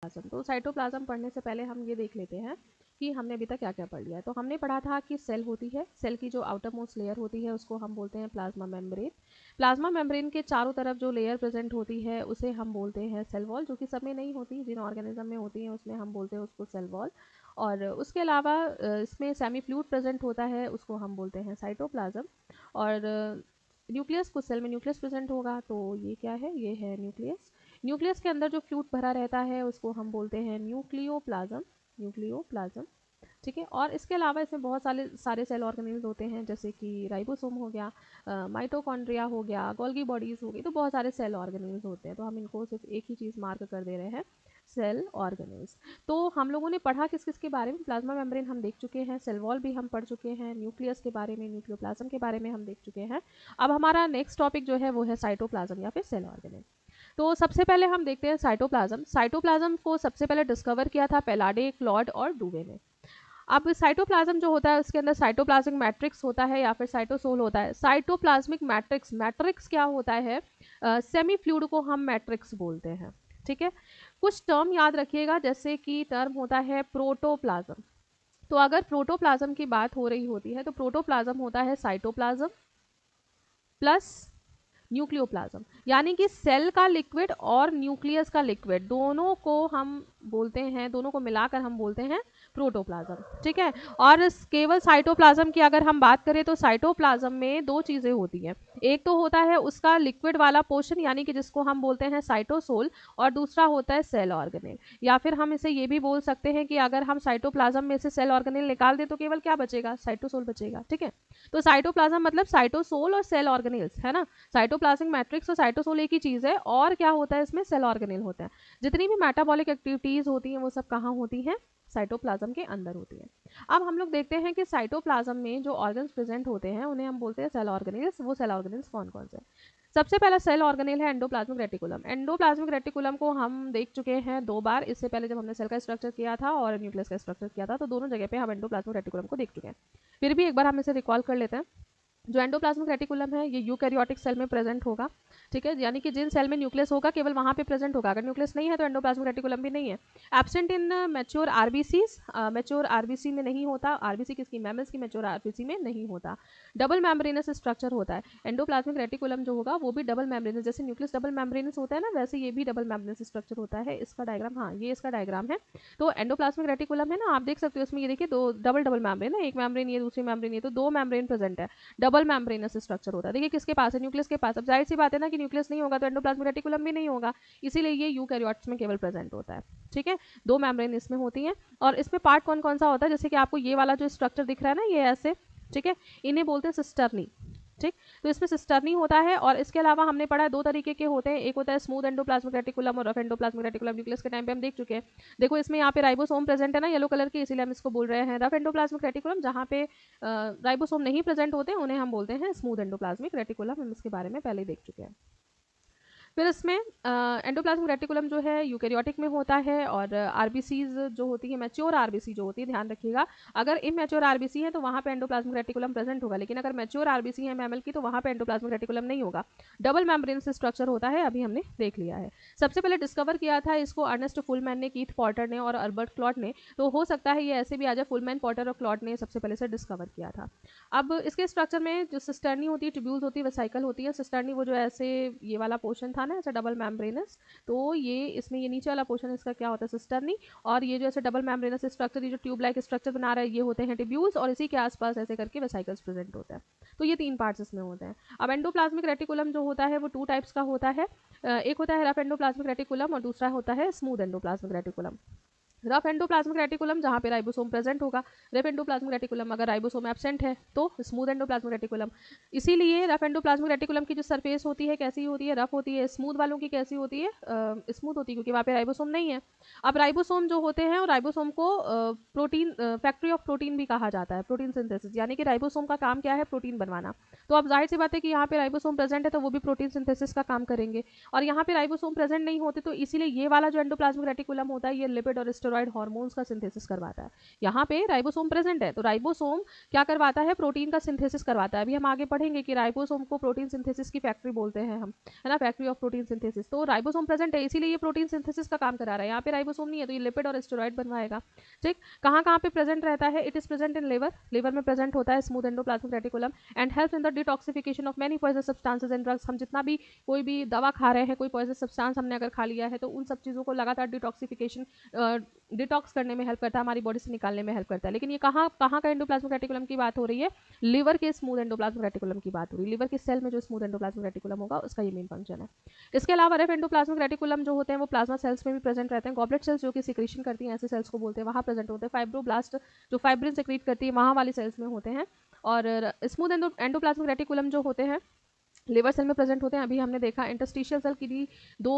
तो साइटोप्लाज्म पढ़ने से पहले हम ये देख लेते हैं कि हमने अभी तक क्या क्या पढ़ लिया है। तो हमने पढ़ा था कि सेल होती है, सेल की जो आउटर मोस्ट लेयर होती है उसको हम बोलते हैं प्लाज्मा मेम्ब्रेन। प्लाज्मा मेम्ब्रेन के चारों तरफ जो लेयर प्रेजेंट होती है उसे हम बोलते हैं सेल वॉल, जो कि सब में नहीं होती, जिन ऑर्गेनिज्म में होती है उसमें हम बोलते हैं उसको सेल वॉल। और उसके अलावा इसमें सेमी फ्लूइड प्रेजेंट होता है, उसको हम बोलते हैं साइटोप्लाज्म। और न्यूक्लियस, कुछ सेल में न्यूक्लियस प्रेजेंट होगा, तो ये क्या है, ये है न्यूक्लियस। न्यूक्लियस के अंदर जो फ्लूइड भरा रहता है उसको हम बोलते हैं न्यूक्लियोप्लाज्म, न्यूक्लियोप्लाज्म। ठीक है। और इसके अलावा इसमें बहुत सारे सेल ऑर्गेनेल्स होते हैं, जैसे कि राइबोसोम हो गया, माइटोकॉन्ड्रिया हो गया, गोल्गी बॉडीज हो गई, तो बहुत सारे सेल ऑर्गेनेल्स होते हैं। तो हम इनको सिर्फ एक ही चीज़ मार्क कर दे रहे हैं, सेल ऑर्गेनेल्स। तो हम लोगों ने पढ़ा किस किस के बारे में, प्लाज्मा मेम्ब्रेन हम देख चुके हैं, सेल वॉल भी हम पढ़ चुके हैं, न्यूक्लियस के बारे में, न्यूक्लियोप्लाज्म के बारे में हम देख चुके हैं। अब हमारा नेक्स्ट टॉपिक जो है वो है साइटोप्लाज्म या फिर सेल ऑर्गेनेल। तो सबसे पहले हम देखते हैं साइटोप्लाज्म। साइटोप्लाज्म को सबसे पहले डिस्कवर किया था पेलाडे, क्लॉड और डुवे ने। अब साइटोप्लाज्म जो होता है उसके अंदर साइटोप्लाज्मिक मैट्रिक्स होता है या फिर साइटोसोल होता है। साइटोप्लाज्मिक मैट्रिक्स, मैट्रिक्स क्या होता है, सेमी फ्लूइड को हम मैट्रिक्स बोलते हैं। ठीक है। कुछ टर्म याद रखिएगा, जैसे कि टर्म होता है प्रोटोप्लाज्म। तो अगर प्रोटोप्लाज्म की बात हो रही होती है तो प्रोटोप्लाज्म होता है साइटोप्लाज्म प्लस न्यूक्लियोप्लाज्म, यानी कि सेल का लिक्विड और न्यूक्लियस का लिक्विड दोनों को हम बोलते हैं, दोनों को मिलाकर हम बोलते हैं प्रोटोप्लाज्म। ठीक है। और केवल साइटोप्लाज्म की अगर हम बात करें तो साइटोप्लाज्म में दो चीज़ें होती हैं, एक तो होता है उसका लिक्विड वाला पोर्शन यानी कि जिसको हम बोलते हैं साइटोसोल, और दूसरा होता है सेल ऑर्गेनेल। या फिर हम इसे ये भी बोल सकते हैं कि अगर हम साइटोप्लाज्म में से सेल ऑर्गेनेल निकाल दें तो केवल क्या बचेगा, साइटोसोल बचेगा। ठीक है। तो साइटोप्लाज्म मतलब साइटोसोल और सेल ऑर्गेनेल्स, है ना। साइटोप्लाज्मिक मैट्रिक्स और साइटोसोल एक ही चीज़ है, और क्या होता है इसमें, सेल ऑर्गेनेल होता है। जितनी भी मेटाबॉलिक एक्टिविटीज़ होती हैं वो सब कहाँ होती हैं, साइटोप्लाज्म के अंदर होती है। अब हम लोग देखते हैं कि साइटोप्लाज्म में जो ऑर्गन्स प्रेजेंट होते हैं उन्हें हम बोलते हैं सेल ऑर्गेनेल्स। वो सेल ऑर्गेनेल्स कौन कौन से हैं? सबसे पहला सेल ऑर्गेनेल है एंडोप्लाज्मिक रेटिकुलम। एंडोप्लाज्मिक रेटिकुलम को हम देख चुके हैं दो बार, इससे पहले जब हमने सेल का स्ट्रक्चर किया था और न्यूक्लियस का स्ट्रक्चर किया था, तो दोनों जगह पे हम एंडोप्लाज्मिक रेटिकुलम को देख चुके हैं। फिर भी एक बार हम इसे रिकॉल कर लेते हैं। जो एंडोप्लाज्मिक रेटिकुलम है ये यूकैरियोटिक सेल में प्रेजेंट होगा। ठीक है। यानी कि जिन सेल में न्यूक्लियस होगा केवल वहाँ पे प्रेजेंट होगा, अगर न्यूक्लियस नहीं है तो एंडोप्लाज्मिक रेटिकुलम भी नहीं है। Absent in mature RBCs, mature RBC में नहीं होता। आरबीसी किसकी, मैमल्स की, मैच्योर आरबीसी में नहीं होता। डबल मेम्ब्रेनस स्ट्रक्चर होता है एंडोप्लाज्मिक रेटिकुलम जो होगा वो भी डबल मेम्ब्रेनस, जैसे न्यूक्लियस डबल मेम्ब्रेनस होता है ना, वैसे ये भी डबल मेम्ब्रेनस स्ट्रक्चर होता है। इसका डायग्राम, हाँ ये इसका डायग्राम है। तो एंडोप्लाज्मिक रेटिकुलम है ना, आप देख सकते हो इसमें, ये देखिए दो डबल डबल मेम्ब्रेन है, एक मेम्ब्रेन ये दूसरी मेम्ब्रेन ये, तो दो मेम्ब्रेन प्रेजेंट है, डबल मेम्ब्रेनस स्ट्रक्चर होता है। देखिए किसके पास है, न्यूक्लियस के पास। अब जाहिर सी बात है ना कि न्यूक्लियस नहीं होगा तो एंडोप्लाज्मिक रेटिकुलम भी नहीं होगा, इसीलिए ये यूकैरियोट्स में केवल प्रेजेंट होता है। ठीक है। दो मेम्ब्रेन इसमें होती हैं। और इसमें पार्ट कौन कौन सा होता है, जैसे कि आपको ये वाला जो स्ट्रक्चर दिख रहा है ना, ये ऐसे, ठीक है, इन्हें बोलते हैं सिस्टर्नी। ठीक। तो इसमें सिस्टर्नी होता है। और इसके अलावा हमने पढ़ा दो तरीके के होते हैं, एक होता है स्मूथ एंडोप्लाज्मिक रेटिकुलम और रफ एंडोप्लाज्मिक रेटिकुलम। न्यूक्लियस के टाइम पे हम देख चुके हैं। देखो इसमें यहाँ पे राइबोसोम प्रेजेंट है ना, येलो कलर की, इसीलिए हम इसको बोल रहे हैं रफ एंडोप्लाज्मिक रेटिकुलम। जहाँ पे राइबोसोम नहीं प्रेजेंट होते उन्हें हम बोलते हैं स्मूथ एंडोप्लाज्मिक रेटिकुलम। हम इसके बारे में पहले ही देख चुके हैं। फिर इसमें एंडोप्लाज्मिक रेटिकुलम जो है यूकैरियोटिक में होता है। और आरबीसीज जो होती है, मैच्योर आरबीसी जो होती है, ध्यान रखिएगा, अगर इमेच्योर आरबीसी है तो वहाँ पे एंडोप्लाज्मिक रेटिकुलम प्रेजेंट होगा, लेकिन अगर मैच्योर आरबीसी है मैमल की तो वहाँ पे एंडोप्लाज्मिक रेटिकुलम नहीं होगा। डबल मेम्ब्रेनस स्ट्रक्चर होता है, अभी हमने देख लिया है। सबसे पहले डिस्कवर किया था इसको अर्नेस्ट फुलमैन ने, कीथ पॉटर ने और अल्बर्ट क्लॉट ने। तो हो सकता है ये ऐसे भी आ जाए, फुलमैन, पॉटर और क्लॉट ने सबसे पहले से डिस्कवर किया था। अब इसके स्ट्रक्चर में जो सिस्टर्नी होती है, ट्यूब्यूल्स होती है, वेसाइकल होती है। सिस्टर्नी वो जो ऐसे ये वाला पोर्शन था ना, ऐसा डबल मेम्ब्रेनस, तो ये इसमें ये नीचे वाला पोर्शन इसका क्या होता है, सिस्टर्नी। और ये जो ऐसे डबल मेम्ब्रेनस स्ट्रक्चर, ये जो ट्यूब लाइक स्ट्रक्चर बना रहा है, ये होते हैं ट्यूब्यूल्स, और इसी के आसपास ऐसे करके वेसाइकल्स प्रेजेंट होता है। तो ये तीन पार्ट्स इसमें होते हैं। अब एंडोप्लाज्मिक रेटिकुलम जो होता है वो टू टाइप्स का होता है। एक होता है रफ एंडोप्लाज्मिक रेटिकुलम और दूसरा होता है smooth endoplasmic reticulum. Rough endoplasmic reticulum जहाँ पे राइबोसोम प्रेजेंट होगा, रफ एंडोप्लाज्मिक रेटिकुलम अगर राइबोसोम एब्सेंट है तो स्मूथ एंडोप्लाज्मिक रेटिकुलम। इसीलिए रफ एंडोप्लाज्मिक रेटिकुलम की जो सरफेस होती है कैसी होती है, रफ होती है। स्मूथ वालों की कैसी होती है, स्मूथ होती है, क्योंकि वहाँ पे राइबोसोम नहीं है। अब राइबोसोम जो होते हैं, और राइबोसोम को प्रोटीन, फैक्ट्री ऑफ प्रोटीन भी कहा जाता है, प्रोटीन सिंथेसिस, यानी कि राइबोसोम का काम क्या है, प्रोटीन बनवाना। तो अब जाहिर सी बात है कि यहाँ पे राइबोसोम प्रेजेंट है तो वो भी प्रोटीन सिंथेसिस का काम करेंगे। और यहाँ पे राइबोसोम प्रेजेंट नहीं होते, तो इसीलिए ये वाला जो एंडोप्लाज्मिक रेटिकुलम होता है ये लिपिड और स्टेरॉइड स्टेरॉइड हार्मोन्स का सिंथेसिस करवाता है। यहाँ पे राइबोसोम प्रेजेंट है, तो राइबोसोम क्या करवाता है, प्रोटीन का सिंथेसिस करवाता है। अभी हम आगे पढ़ेंगे कि राइबोसोम को प्रोटीन सिंथेसिस की फैक्ट्री बोलते हैं हम, है ना, फैक्ट्री ऑफ प्रोटीन सिंथेसिस। तो राइबोसोम प्रेजेंट है, इसीलिए ये प्रोटीन सिंथेसिस का काम करा रहा है। यहाँ पे राइबोसोम नहीं है तो ये लिपिड और स्टेरॉइड बनवाएगा। ठीक, कहाँ कहाँ पे प्रेजेंट रहता है, it is present in liver, liver में प्रेजेंट होता है smooth endoplasmic reticulum and help in the detoxification of many poison substances and drugs. हम जितना भी कोई भी दवा खा रहे हैं, कोई पॉइजन सब्सटेंस हमने अगर खा लिया है तो उन सब चीज़ों को लगातार डिटॉक्सिफिकेशन डिटॉक्स करने में हेल्प करता है, हमारी बॉडी से निकालने में हेल्प करता है। लेकिन ये कहाँ कहाँ का एंडोप्लाज्मिक रेटिकुलम की बात हो रही है, लिवर के स्मूथ एंडोप्लाज्मिक रेटिकुलम की बात हो रही है। लिवर के सेल में जो स्मूथ एंडोप्लाज्मिक रेटिकुलम होगा उसका ये मेन फंक्शन है। इसके अलावा रफ एंडोप्लाज्मिक रेटिकुलम जो होते हैं वो प्लाज्मा सेल्स में भी प्रेजेंट रहते हैं। गॉबलेट सेल्स जो कि सिक्रीशन करती हैं ऐसे सेल्स को बोलते हैं, वहाँ प्रेजेंट होते हैं। फाइब्रोब्लास्ट जो फाइब्रिन सिक्रीट करती है वहाँ वाली सेल्स में होते हैं। और स्मूथ एंडोप्लाज्मिक रेटिकुलम जो होते हैं लिवर सेल में प्रेजेंट होते हैं। अभी हमने देखा इंटरस्टिशियल सेल की दो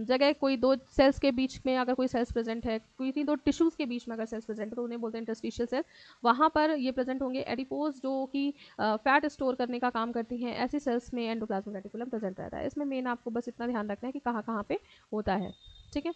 जगह, कोई दो सेल्स के बीच में अगर कोई सेल्स प्रेजेंट है, कोई दो टिश्यूज के बीच में अगर सेल्स प्रेजेंट है तो उन्हें बोलते हैं इंटरस्टिशियल सेल, वहाँ पर ये प्रेजेंट होंगे। एडिपोज जो कि फैट स्टोर करने का काम करती हैं, ऐसी सेल्स में एंडोप्लाज्मिक रेटिकुलम प्रेजेंट रहता है। इसमें मेन आपको बस इतना ध्यान रखना है कि कहाँ कहाँ पे होता है। ठीक है,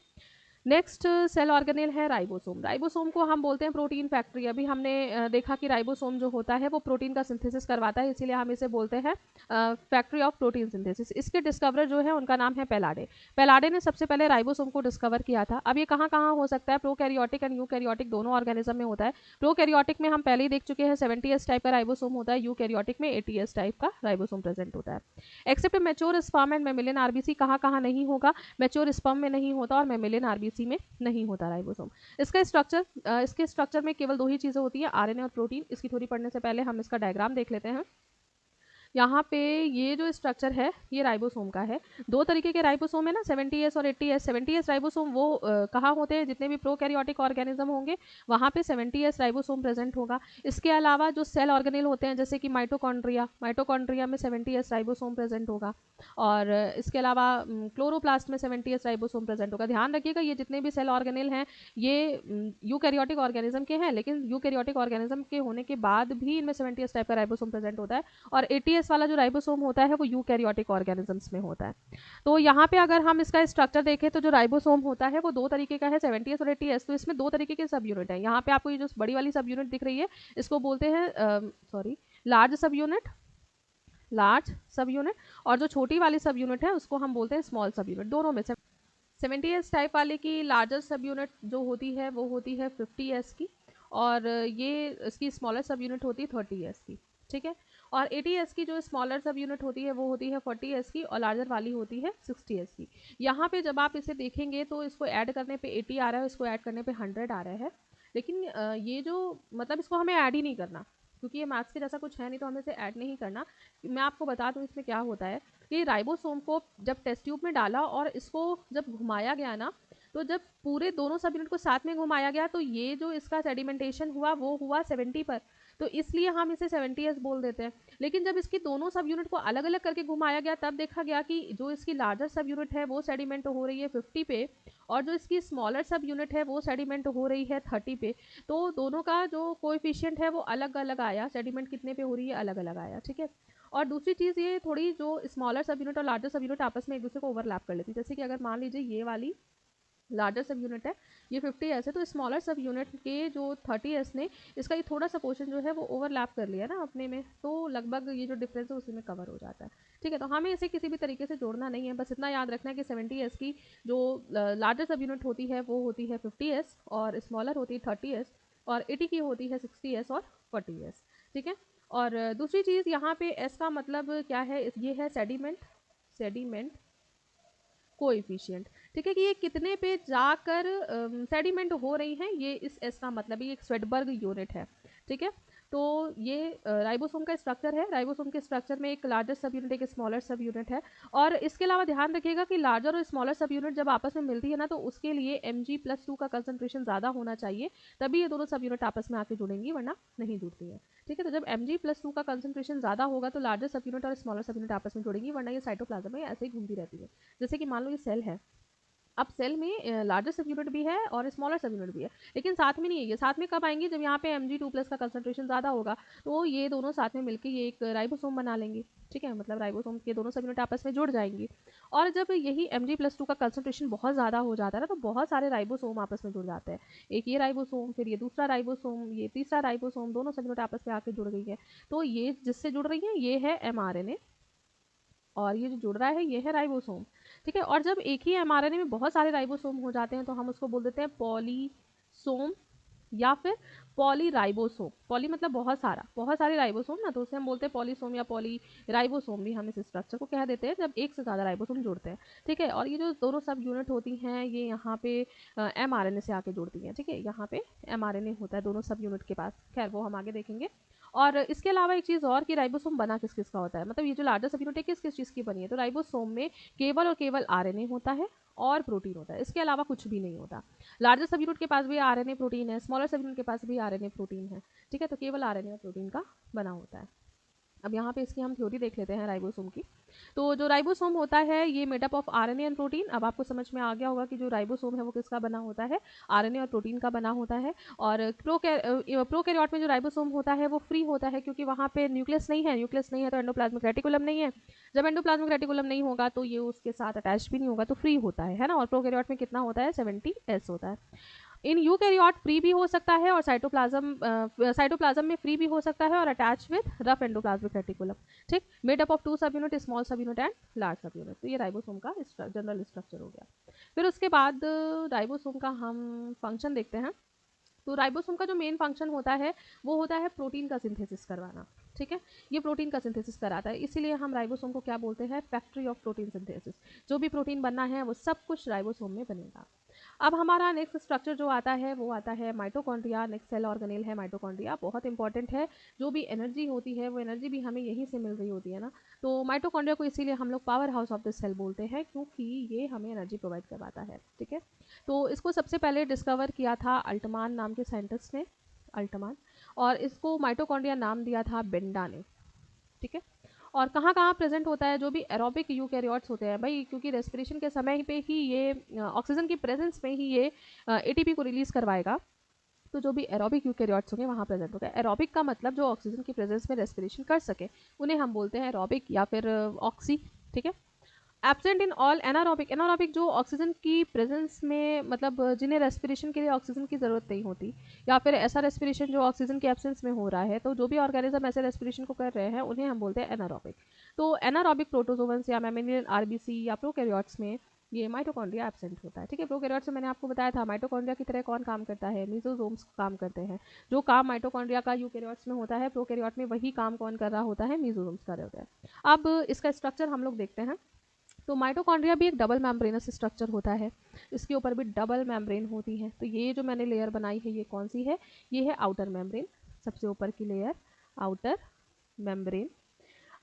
नेक्स्ट सेल ऑर्गेनेल है राइबोसोम। राइबोसोम को हम बोलते हैं प्रोटीन फैक्ट्री। अभी हमने देखा कि राइबोसोम जो होता है वो प्रोटीन का सिंथेसिस करवाता है, इसीलिए हम इसे बोलते हैं फैक्ट्री ऑफ प्रोटीन सिंथेसिस। इसके डिस्कवरर जो है उनका नाम है पेलाडे। पेलाडे ने सबसे पहले राइबोसोम को डिस्कवर किया था। अब ये कहाँ कहाँ हो सकता है, प्रोकैरियोटिक एंड यूकैरियोटिक दोनों ऑर्गेनिज्म में होता है। प्रोकैरियोटिक में हम पहले ही देख चुके हैं 70s टाइप का राइबोसोम होता है, यूकैरियोटिक में 80s टाइप का राइबोसोम प्रेजेंट होता है। Except mature sperm and mammalian RBC, कहाँ कहाँ नहीं होगा, मैच्योर स्पर्म में नहीं होता और मैमिलियन आरबीसी में नहीं होता राइबोसोम। इसका स्ट्रक्चर, इसके स्ट्रक्चर में केवल दो ही चीजें होती है, आरएनए और प्रोटीन। इसकी थ्योरी पढ़ने से पहले हम इसका डायग्राम देख लेते हैं। यहाँ पे ये जो स्ट्रक्चर है ये राइबोसोम का है। दो तरीके के राइबोसोम है ना, 70s और 80s। 70s राइबोसोम वो कहाँ होते हैं, जितने भी प्रोकैरियोटिक ऑर्गेनिज्म होंगे वहाँ पे 70s राइबोसोम प्रेजेंट होगा। इसके अलावा जो सेल ऑर्गेनेल होते हैं जैसे कि माइटोकॉन्ड्रिया, माइटोकॉन्ड्रिया में 70s राइबोसोम प्रेजेंट होगा। और इसके अलावा क्लोरोप्लास्ट में 70s राइबोसोम प्रेजेंट होगा। ध्यान रखिएगा ये जितने भी सेल ऑर्गेनेल हैं ये यूकैरियोटिक ऑर्गेनिज्म के हैं, लेकिन यूकैरियोटिक ऑर्गेनिज्म के होने के बाद भी इनमें 70s टाइप का राइबोसोम प्रेजेंट होता है। और 80s वाला जो राइबोसोम होता है वो यूकैरियोटिक ऑर्गेनिजम्स में होता है। तो यहाँ पे अगर हम इसका स्ट्रक्चर देखें तो जो राइबोसोम होता है वो दो तरीके का है, 70s और 80s। तो इसमें दो तरीके के सब यूनिट है। यहाँ पे आपको ये जो बड़ी वाली सब यूनिट दिख रही है इसको बोलते हैं large sub unit, large sub unit, और जो छोटी वाली सब यूनिट है उसको हम बोलते हैं स्मॉल सब यूनिट। दोनों में से 70s टाइप वाले की लार्जर सब यूनिट जो होती है वो होती है 50s की, और ये इसकी स्मॉलर सब यूनिट होती है 30s की। ठीक है, और 80s की जो स्मॉलर सब यूनिट होती है वो होती है 40s की, और लार्जर वाली होती है 60s की। यहाँ पे जब आप इसे देखेंगे तो इसको ऐड करने पे 80 आ रहा है, इसको ऐड करने पे 100 आ रहा है। लेकिन ये जो मतलब इसको हमें ऐड ही नहीं करना, क्योंकि ये मैथ्स के जैसा कुछ है नहीं तो हमें इसे ऐड नहीं करना। मैं आपको बता दूँ इसमें क्या होता है कि राइबोसोम को जब टेस्ट ट्यूब में डाला और इसको जब घुमाया गया ना, तो जब पूरे दोनों सब यूनिट को साथ में घुमाया गया तो ये जो इसका सेडिमेंटेशन हुआ वो हुआ 70 पर, तो इसलिए हम इसे 70s बोल देते हैं। लेकिन जब इसकी दोनों सब यूनिट को अलग अलग करके घुमाया गया तब देखा गया कि जो इसकी लार्जर सब यूनिट है वो सेडिमेंट हो रही है 50 पे, और जो इसकी स्मॉलर सब यूनिट है वो सेडिमेंट हो रही है 30 पे। तो दोनों का जो कोएफिशिएंट है वो अलग अलग आया, सेडिमेंट कितने पे हो रही है अलग अलग आया। ठीक है, और दूसरी चीज़ ये थोड़ी जो स्मॉलर सब यूनिट और लार्जर सब यूनिट आपस में एक दूसरे को ओवरलैप कर लेती है। जैसे कि अगर मान लीजिए ये वाली लार्जर सब यूनिट है, ये 50s है, तो स्मॉलर सब यूनिट के जो 30s ने इसका ये थोड़ा सा पोर्शन जो है वो ओवरलैप कर लिया ना अपने में, तो लगभग ये जो डिफरेंस है उसी में कवर हो जाता है। ठीक है, तो हमें इसे किसी भी तरीके से जोड़ना नहीं है, बस इतना याद रखना है कि 70s की जो लार्जर सब यूनिट होती है वो होती है 50s, और स्मॉलर होती है 30s, और 80 की होती है 60s और 40s। ठीक है, और दूसरी चीज़ यहाँ पे एस का मतलब क्या है, ये है सेडिमेंट, सेडिमेंट कोएफिशिएंट। ठीक है, कि ये कितने पे जाकर सेडिमेंट हो रही हैं, ये इस एस का मतलब ये एक स्वेडबर्ग यूनिट है। ठीक है, तो ये राइबोसोम का स्ट्रक्चर है। राइबोसोम के स्ट्रक्चर में एक लार्जर सब यूनिट एक स्मॉलर सब यूनिट है। और इसके अलावा ध्यान रखिएगा कि लार्जर और स्मॉलर सब यूनिट जब आपस में मिलती है ना तो उसके लिए Mg+2 का कंसंट्रेशन ज़्यादा होना चाहिए, तभी ये दोनों सब यूनिट आपस में आके जुड़ेंगी, वरना नहीं जुड़ती है। ठीक है, तो जब Mg+2 का कंसंट्रेशन ज़्यादा होगा तो लार्जर सब यूनिट और स्मॉलर सब यूनिट आपस में जुड़ेंगी, वरना ये साइटोप्लाज्म में ऐसे ही घूमती रहती है। जैसे कि मान लो ये सेल है, अब सेल में लार्जर सब यूनिट भी है और स्मॉलर सब यूनिट भी है, लेकिन साथ में नहीं है। ये साथ में कब आएंगी? जब यहाँ पे Mg2+ का कंसंट्रेशन ज़्यादा होगा, तो ये दोनों साथ में मिलकर ये एक राइबोसोम बना लेंगे। ठीक है, मतलब राइबोसोम के दोनों सब यूनिट आपस में जुड़ जाएंगी। और जब यही Mg+2 का कंसंट्रेशन बहुत ज़्यादा हो जाता है ना, तो बहुत सारे राइबोसोम आपस में जुड़ जाते हैं। एक ये राइबोसोम, फिर ये दूसरा राइबोसोम, ये तीसरा राइबोसोम, दोनों सब यूनिट आपस में आके जुड़ गई है। तो ये जिससे जुड़ रही है ये है mRNA, और ये जो जुड़ रहा है ये है राइबोसोम। ठीक है, और जब एक ही mRNA में बहुत सारे राइबोसोम हो जाते हैं तो हम उसको बोल देते हैं पॉलीसोम या फिर पॉलीराइबोसोम। पॉली मतलब बहुत सारे राइबोसोम ना, तो उसे हम बोलते हैं पॉलीसोम या पॉलीराइबोसोम भी हम इस स्ट्रक्चर को कह देते हैं जब एक से ज़्यादा राइबोसोम जुड़ते हैं। ठीक है, और ये जो दोनों सब यूनिट होती हैं ये यहाँ पे mRNA से आके जुड़ती हैं। ठीक है, यहाँ पे mRNA होता है दोनों सब यूनिट के पास, खैर वो हम आगे देखेंगे। और इसके अलावा एक चीज़ और कि राइबोसोम बना किस किस का होता है, मतलब ये जो लार्जर सब यूनिट है किस किस चीज़ की बनी है, तो राइबोसोम में केवल और केवल आरएनए होता है और प्रोटीन होता है, इसके अलावा कुछ भी नहीं होता। लार्जर सब यूनिट के पास भी आरएनए प्रोटीन है, स्मॉलर सब यूनिट के पास भी आरएनए प्रोटीन है। ठीक है, तो केवल आरएनए और प्रोटीन का बना होता है। अब यहाँ पे इसकी हम थ्योरी देख लेते हैं राइबोसोम की। तो जो राइबोसोम होता है ये made up of RNA and protein. अब आपको समझ में आ गया होगा कि जो राइबोसोम है वो किसका बना होता है, आरएनए और प्रोटीन का बना होता है। और प्रोकैरियोट में जो राइबोसोम होता है वो फ्री होता है, क्योंकि वहाँ पे न्यूक्लियस नहीं है, न्यूक्लियस नहीं है तो एंडोप्लाज्मिक रेटिकुलम नहीं है। जब एंडोप्लाज्मिक रेटिकुलम नहीं होगा तो ये उसके साथ अटैच भी नहीं होगा, तो फ्री होता है ना। और प्रोकैरियोट में कितना होता है, 70s होता है। इन यूकैरियोट फ्री भी हो सकता है और साइटोप्लाज्म में फ्री भी हो सकता है और attach with rough endoplasmic reticulum. ठीक, made up of 2 sub unit, small sub unit and large sub unit. तो ये राइबोसोम का जनरल स्ट्रक्चर हो गया। फिर उसके बाद राइबोसोम का हम फंक्शन देखते हैं। तो राइबोसोम का जो मेन फंक्शन होता है वो होता है प्रोटीन का सिंथेसिस करवाना। ठीक है, ये प्रोटीन का सिंथेसिस कराता है, इसीलिए हम राइबोसोम को क्या बोलते हैं, फैक्ट्री ऑफ प्रोटीन सिंथेसिस। जो भी प्रोटीन बनना है वो सब कुछ राइबोसोम में बनेगा। अब हमारा नेक्स्ट स्ट्रक्चर जो आता है वो आता है माइटोकॉन्ड्रिया। नेक्स्ट सेल ऑर्गेनेल है माइटोकॉन्ड्रिया, बहुत इंपॉर्टेंट है। जो भी एनर्जी होती है वो एनर्जी भी हमें यहीं से मिल रही होती है ना। तो माइटोकॉन्ड्रिया को इसीलिए हम लोग power house of the cell बोलते हैं, क्योंकि ये हमें एनर्जी प्रोवाइड करवाता है। ठीक है, तो इसको सबसे पहले डिस्कवर किया था अल्टमान नाम के साइंटिस्ट ने, अल्टमान। और इसको माइटोकॉन्ड्रिया नाम दिया था बेंडा ने। ठीक है, और कहाँ कहाँ प्रेजेंट होता है, जो भी एरोबिक यूकैरियोट्स होते हैं भाई, क्योंकि रेस्पिरेशन के समय पे ही ये ऑक्सीजन की प्रेजेंस में ही ये एटीपी को रिलीज करवाएगा। तो जो भी एरोबिक यूकैरियोट्स होंगे वहाँ प्रेजेंट होगा। एरोबिक का मतलब जो ऑक्सीजन की प्रेजेंस में रेस्पिरेशन कर सके, उन्हें हम बोलते हैं एरोबिक या फिर ऑक्सी। ठीक है, absent in all anaerobic. Anaerobic जो ऑक्सीजन की प्रेजेंस में, मतलब जिन्हें रेस्पिरेशन के लिए ऑक्सीजन की ज़रूरत नहीं होती, या फिर ऐसा रेस्पिरेशन जो ऑक्सीजन के एब्सेंस में हो रहा है, तो जो भी ऑर्गेनिज्म ऐसे रेस्पिरेशन को कर रहे हैं उन्हें हम बोलते हैं एनारोबिक। तो एनारोबिक प्रोटोजोवंस या मैमेलियन आरबीसी या प्रोकैरियोट्स में ये माइटोकॉन्ड्रिया एब्सेंट होता है। ठीक है, प्रोकैरियोट्स में मैंने आपको बताया था माइटोकॉन्ड्रिया की तरह कौन काम करता है, मीजोसोम्स काम करते हैं। जो काम माइटोकॉन्ड्रिया का यूकैरियोट्स में होता है, प्रोकैरियोट में वही काम कौन कर रहा होता है, मीजोसोम्स कर रहे होते हैं। अब इसका स्ट्रक्चर हम लोग देखते हैं। तो माइटोकॉन्ड्रिया भी एक डबल मेम्ब्रेनस स्ट्रक्चर होता है, इसके ऊपर भी डबल मेम्ब्रेन होती है। तो ये जो मैंने लेयर बनाई है ये कौन सी है, ये है आउटर मेम्ब्रेन, सबसे ऊपर की लेयर आउटर मेम्ब्रेन।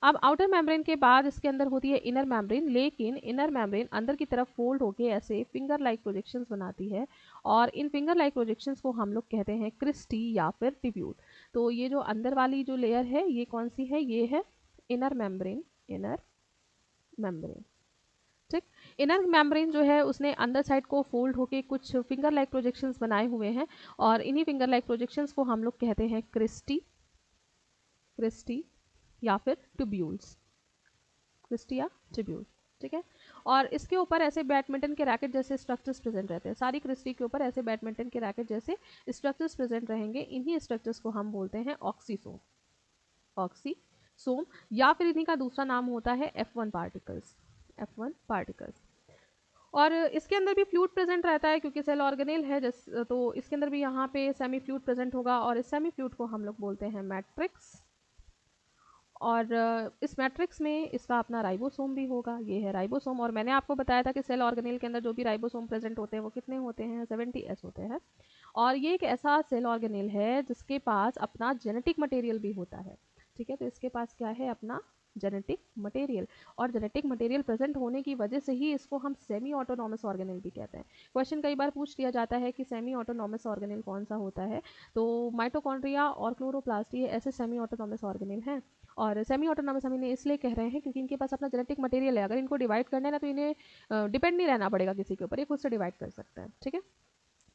अब आउटर मेम्ब्रेन के बाद इसके अंदर होती है इनर मेम्ब्रेन, लेकिन इनर मेम्ब्रेन अंदर की तरफ फोल्ड होके ऐसे फिंगर लाइक प्रोजेक्शंस बनाती है, और इन फिंगर लाइक प्रोजेक्शंस को हम लोग कहते हैं क्रिस्टी या फिर टिब्यूल। तो ये जो अंदर वाली जो लेयर है ये कौन सी है, ये है इनर मेम्ब्रेन, इनर मेम्ब्रेन। ठीक, इनर मेम्ब्रेन जो है उसने अंदर साइड को फोल्ड होके कुछ फिंगर लाइक प्रोजेक्शंस बनाए हुए हैं, और इन्हीं फिंगर लाइक प्रोजेक्शंस को हम लोग कहते हैं क्रिस्टी, क्रिस्टी या फिर ट्यूब्यूल्स, क्रिस्टी या ट्यूब्यूल। ठीक है, और इसके ऊपर ऐसे बैडमिंटन के रैकेट जैसे स्ट्रक्चर्स प्रेजेंट रहते हैं। सारी क्रिस्टी के ऊपर ऐसे बैडमिंटन के रैकेट जैसे स्ट्रक्चर्स प्रेजेंट रहेंगे। इन्हीं स्ट्रक्चर्स को हम बोलते हैं ऑक्सीसोम, ऑक्सीसोम, या फिर इन्हीं का दूसरा नाम होता है F1 पार्टिकल्स, F1 पार्टिकल्स। और इसके अंदर भी फ्लूइड प्रेजेंट रहता है, क्योंकि सेल ऑर्गेनेल है तो इसके अंदर भी यहाँ पे सेमी फ्लूइड प्रेजेंट होगा, और इस सेमी फ्लूइड को हम लोग बोलते हैं मैट्रिक्स। और इस मैट्रिक्स में इसका अपना राइबोसोम भी होगा, ये है राइबोसोम। और मैंने आपको बताया था कि सेल ऑर्गेनेल के अंदर जो भी राइबोसोम प्रेजेंट होते हैं वो कितने होते हैं, 70s होते हैं। और ये एक ऐसा सेल ऑर्गेनेल है जिसके पास अपना जेनेटिक मटेरियल भी होता है। ठीक है, तो इसके पास क्या है, अपना जेनेटिक मटेरियल, और जेनेटिक मटेरियल प्रेजेंट होने की वजह से ही इसको हम सेमी ऑटोनॉमस ऑर्गेनेल भी कहते हैं। क्वेश्चन कई बार पूछ लिया जाता है कि सेमी ऑटोनॉमस ऑर्गेनेल कौन सा होता है, तो माइटोकॉन्ड्रिया और क्लोरोप्लास्ट ये ऐसे सेमी ऑटोनॉमस ऑर्गेनेल हैं। और सेमी ऑटोनॉमस हम इन्हें इसलिए कह रहे हैं क्योंकि इनके पास अपना जेनेटिक मटेरियल है। अगर इनको डिवाइड करना है ना तो इन्हें डिपेंड नहीं रहना पड़ेगा किसी के ऊपर, ये खुद से डिवाइड कर सकते हैं, ठीक है।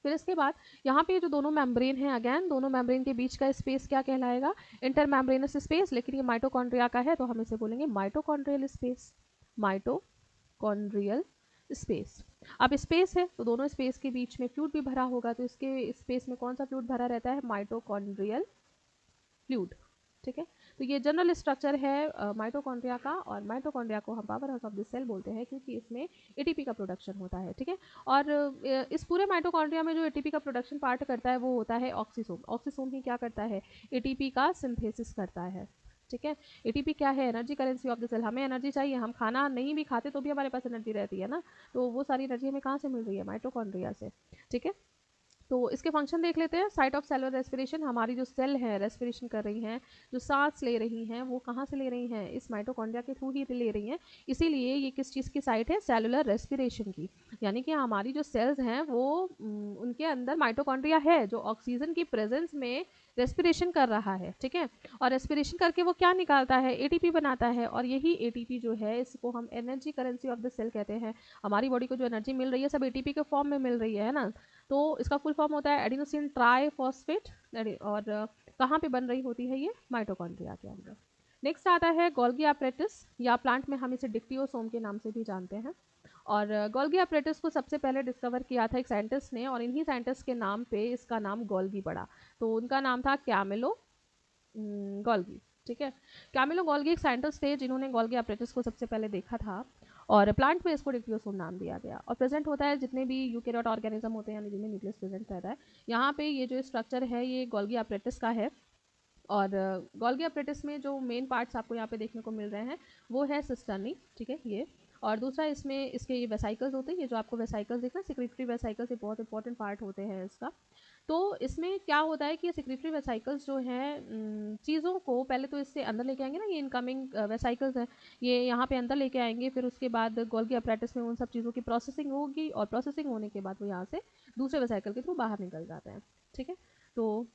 फिर इसके बाद यहाँ पे जो दोनों मेम्ब्रेन हैं, अगेन दोनों मेम्ब्रेन के बीच का स्पेस क्या कहलाएगा, इंटर मेम्ब्रेनस स्पेस, लेकिन ये माइटोकॉन्ड्रिया का है तो हम इसे बोलेंगे माइटोकॉन्ड्रियल स्पेस, माइटोकॉन्ड्रियल स्पेस। अब स्पेस है तो दोनों स्पेस के बीच में फ्लूइड भी भरा होगा, तो इसके स्पेस में कौन सा फ्लूइड भरा रहता है, माइटोकॉन्ड्रियल फ्लूइड, ठीक है। तो ये जनरल स्ट्रक्चर है माइटोकॉन्ड्रिया का, और माइटोकॉन्ड्रिया को हम power house of the cell बोलते हैं क्योंकि इसमें एटीपी का प्रोडक्शन होता है, ठीक है। और इस पूरे माइटोकॉन्ड्रिया में जो एटीपी का प्रोडक्शन पार्ट करता है वो होता है ऑक्सीसोम। ऑक्सीसोम ही क्या करता है, एटीपी का सिंथेसिस करता है, ठीक है। एटीपी क्या है, energy currency of the cell. हमें एनर्जी चाहिए, हम खाना नहीं भी खाते तो भी हमारे पास एनर्जी रहती है ना, तो वो सारी एनर्जी हमें कहाँ से मिल रही है, माइटोकॉन्ड्रिया से, ठीक है। तो इसके फंक्शन देख लेते हैं। साइट ऑफ सेलुलर रेस्पिरेशन, हमारी जो सेल है रेस्पिरेशन कर रही हैं, जो सांस ले रही हैं, वो कहाँ से ले रही हैं, इस माइटोकॉन्ड्रिया के थ्रू ही ले रही हैं। इसीलिए ये किस चीज़ की साइट है, सेलुलर रेस्पिरेशन की। यानी कि हमारी जो सेल्स हैं वो उनके अंदर माइटोकॉन्ड्रिया है जो ऑक्सीजन की प्रेजेंस में रेस्पिरेशन कर रहा है, ठीक है। और रेस्पिरेशन करके वो क्या निकालता है, एटीपी बनाता है, और यही एटीपी जो है इसको हम energy currency of the cell कहते हैं। हमारी बॉडी को जो एनर्जी मिल रही है सब एटीपी के फॉर्म में मिल रही है ना, तो इसका फुल फॉर्म होता है एडिनोसिन ट्राइफॉस्फेट, और कहाँ पे बन रही होती है ये, माइटोकॉन्ड्रिया के अंदर। नेक्स्ट आता है गोल्गी एपरेटस, या प्लांट में हम इसे डिक्टियोसोम के नाम से भी जानते हैं। और गोल्गी एपरेटस को सबसे पहले डिस्कवर किया था एक साइंटिस्ट ने, और इन्हीं साइंटिस्ट के नाम पे इसका नाम गोल्गी पड़ा। तो उनका नाम था कैमिलो गोल्गी, ठीक है। कैमिलो गोल्गी एक साइंटिस्ट थे जिन्होंने गोल्गी एपरेटस को सबसे पहले देखा था, और प्लांट में इसको डिक्टियोसोम नाम दिया गया। और प्रेजेंट होता है जितने भी यूकेरियोट ऑर्गेनिज्म होते हैं यानी जिनमें न्यूक्लियस प्रेजेंट रहता है, यहाँ पे ये जो स्ट्रक्चर है ये गोल्गी एपरेटस का है। और गोल्गी एपरेटस में जो मेन पार्ट्स आपको यहाँ पे देखने को मिल रहे हैं वो है सिस्टर्नी, ठीक है ये। और दूसरा इसमें इसके ये वेसाइकल्स होते हैं, ये जो आपको वेसाइकल्स दिख रहे हैं सिक्रेटरी वेसाइकल्स, ये बहुत इंपॉर्टेंट पार्ट होते हैं इसका। तो इसमें क्या होता है कि ये सिक्रेटरी वेसाइकल्स जो हैं चीज़ों को पहले तो इससे अंदर लेके आएंगे ना, ये इनकमिंग वेसाइकल्स हैं, ये यहाँ पे अंदर लेके आएंगे, फिर उसके बाद गोल्गी एपरेटस में उन सब चीज़ों की प्रोसेसिंग होगी, और प्रोसेसिंग होने के बाद वो यहाँ से दूसरे वेसाइकल के थ्रू बाहर निकल जाते हैं, ठीक है। तो